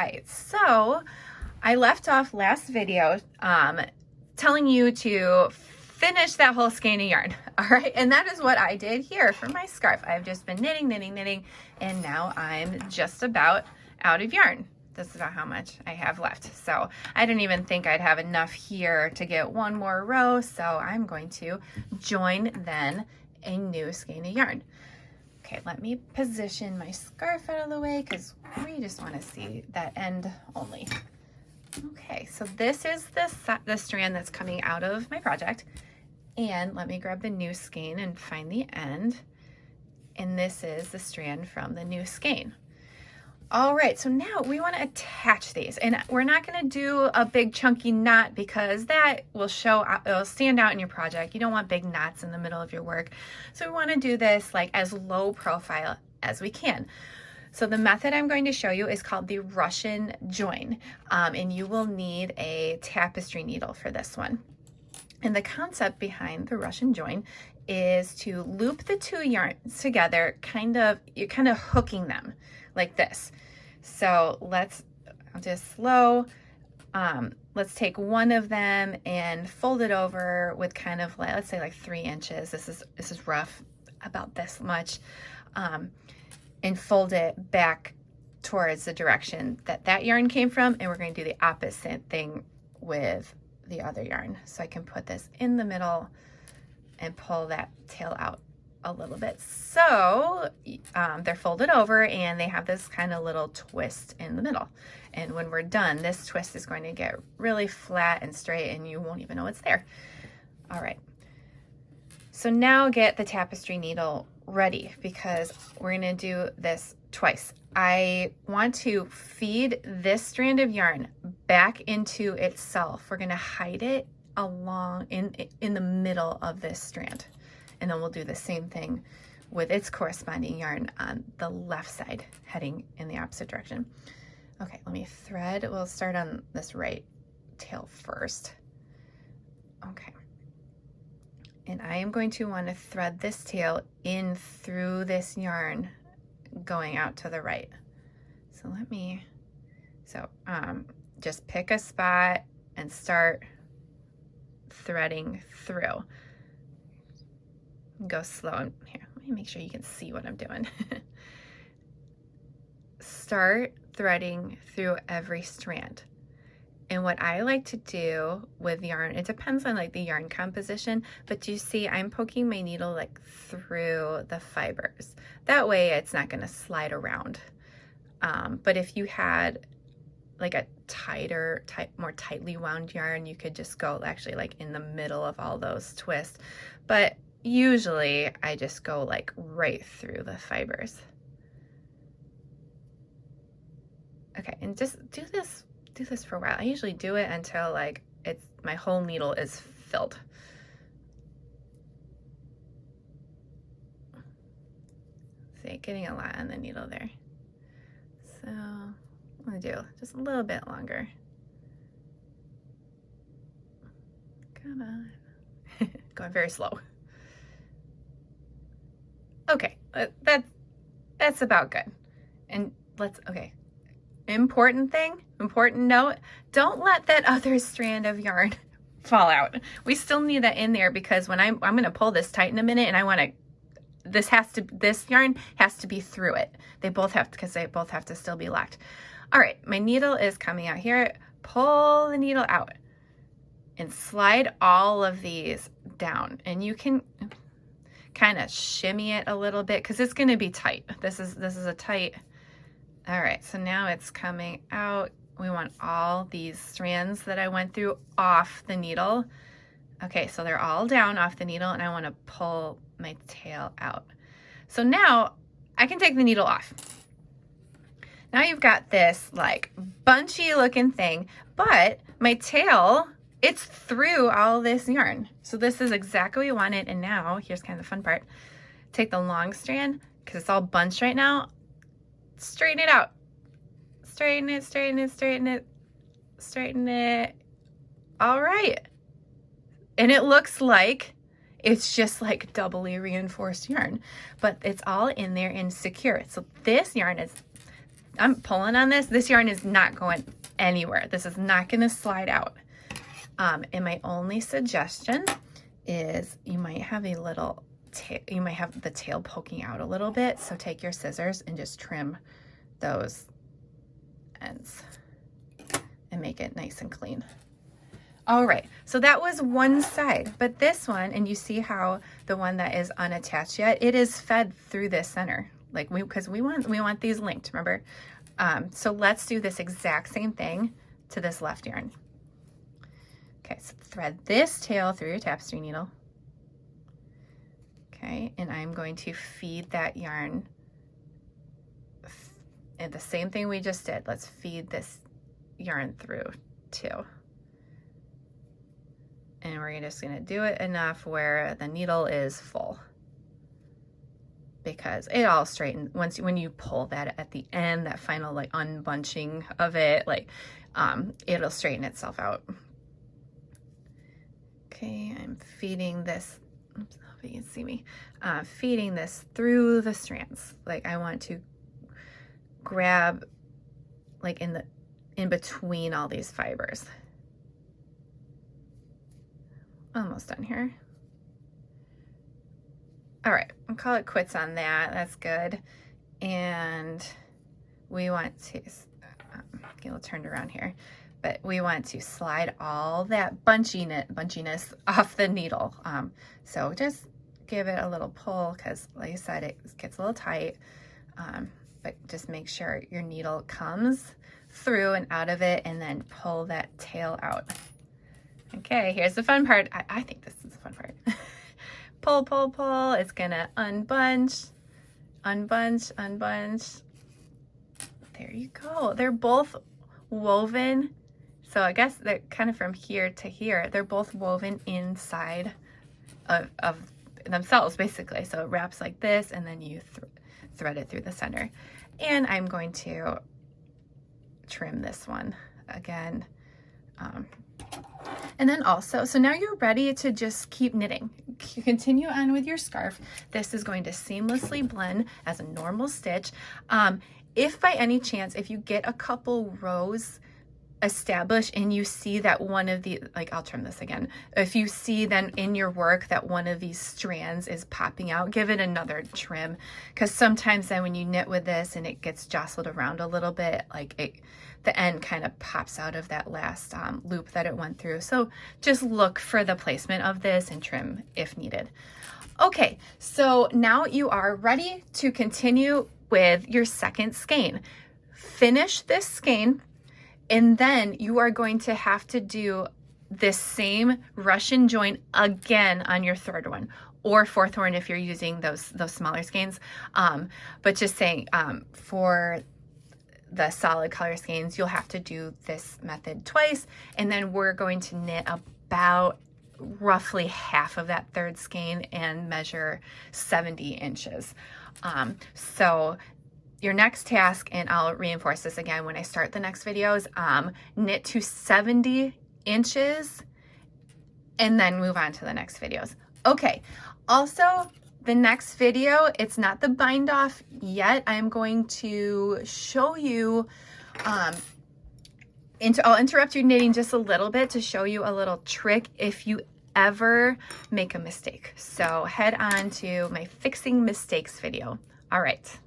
right, so I left off last video telling you to finish that whole skein of yarn. All right, and that is what I did here for my scarf. I've just been knitting, and now I'm just about out of yarn. This is about how much I have left. So I didn't even think I'd have enough here to get one more row. So I'm going to join then a new skein of yarn. Okay, let me position my scarf out of the way because we just want to see that end only. Okay, so this is the strand that's coming out of my project. And let me grab the new skein and find the end. And this is the strand from the new skein. All right, so now we want to attach these, and we're not going to do a big chunky knot because that will it'll stand out in your project. You don't want big knots in the middle of your work. So we want to do this like as low profile as we can. So the method I'm going to show you is called the Russian join, and you will need a tapestry needle for this one. And the concept behind the Russian join is to loop the two yarns together, you're kind of hooking them like this. So I'll just slow, let's take one of them and fold it over with kind of like, let's say like 3 inches. This is rough, about this much, and fold it back towards the direction that yarn came from. And we're going to do the opposite thing with the other yarn. So I can put this in the middle and pull that tail out a little bit. So they're folded over and they have this kind of little twist in the middle. And when we're done, this twist is going to get really flat and straight and you won't even know it's there. All right. So now get the tapestry needle ready because we're going to do this twice. I want to feed this strand of yarn back into itself. We're going to hide it along in the middle of this strand. And then we'll do the same thing with its corresponding yarn on the left side, heading in the opposite direction. Okay, let me thread. We'll start on this right tail first. Okay. And I am going to want to thread this tail in through this yarn going out to the right. So just pick a spot and start threading through. Go slow. Here, let me make sure you can see what I'm doing. Start threading through every strand. And what I like to do with yarn, it depends on like the yarn composition, but you see I'm poking my needle like through the fibers. That way it's not going to slide around. But if you had like a more tightly wound yarn, you could just go actually like in the middle of all those twists. But usually I just go like right through the fibers. Okay, and just do this for a while. I usually do it until like my whole needle is filled. See, getting a lot on the needle there. So I'm gonna do just a little bit longer. Come on. Going very slow. Okay, that's about good. And okay. Important note, don't let that other strand of yarn fall out. We still need that in there because when I'm going to pull this tight in a minute and I want to, this yarn has to be through it. They both have to still be locked. All right, my needle is coming out here. Pull the needle out and slide all of these down. And you can kind of shimmy it a little bit because it's going to be tight. This is a tight. All right, so now it's coming out. We want all these strands that I went through off the needle. Okay, so they're all down off the needle and I want to pull my tail out. So now I can take the needle off. Now you've got this like bunchy looking thing, but my tail, it's through all this yarn. So this is exactly what we wanted. And now here's kind of the fun part. Take the long strand because it's all bunched right now. Straighten it out. Straighten it, straighten it, straighten it, straighten it. All right. And it looks like it's just like doubly reinforced yarn, but it's all in there and secure. So this yarn is I'm pulling on this. This yarn is not going anywhere. This is not going to slide out. And my only suggestion is you might have a little tail, you might have the tail poking out a little bit. So take your scissors and just trim those ends and make it nice and clean. All right, so that was one side, but this one, and you see how the one that is unattached yet, it is fed through this center, like because we want these linked, remember? So let's do this exact same thing to this left yarn. Okay, so thread this tail through your tapestry needle. Okay, and I'm going to feed that yarn, and the same thing we just did. Let's feed this yarn through too. And we're just gonna do it enough where the needle is full, because it all straightens when you pull that at the end, that final like unbunching of it, like it'll straighten itself out. Okay, I'm feeding this, oops, I hope you can see me, feeding this through the strands. Like I want to grab like in between all these fibers. Almost done here. All right, I'll call it quits on that. That's good. And we want to get a little turned around here, but we want to slide all that bunchiness off the needle. So just give it a little pull, because like I said, it gets a little tight, but just make sure your needle comes through and out of it, and then pull that tail out. Okay, here's the fun part. I think this is the fun part. Pull, pull, pull. It's gonna unbunch, unbunch, unbunch. There you go. They're both woven. So I guess they're kind of from here to here. They're both woven inside of themselves, basically. So it wraps like this, and then you thread it through the center. And I'm going to trim this one again. And then also, so now you're ready to just keep knitting. Continue on with your scarf. This is going to seamlessly blend as a normal stitch. If by any chance, if you get a couple rows established and you see that one of the, like I'll trim this again, if you see then in your work that one of these strands is popping out, give it another trim, because sometimes then when you knit with this and it gets jostled around a little bit, like the end kind of pops out of that last loop that it went through. So just look for the placement of this and trim if needed. Okay, so now you are ready to continue with your second skein. Finish this skein, and then you are going to have to do this same Russian join again on your third one, or fourth one if you're using those smaller skeins. But just saying, for the solid color skeins, you'll have to do this method twice, and then we're going to knit about roughly half of that third skein and measure 70 inches. So your next task, and I'll reinforce this again when I start the next videos, knit to 70 inches and then move on to the next videos. Okay, also the next video, it's not the bind off yet. I'm going to show you, I'll interrupt your knitting just a little bit to show you a little trick if you ever make a mistake. So head on to my fixing mistakes video. All right.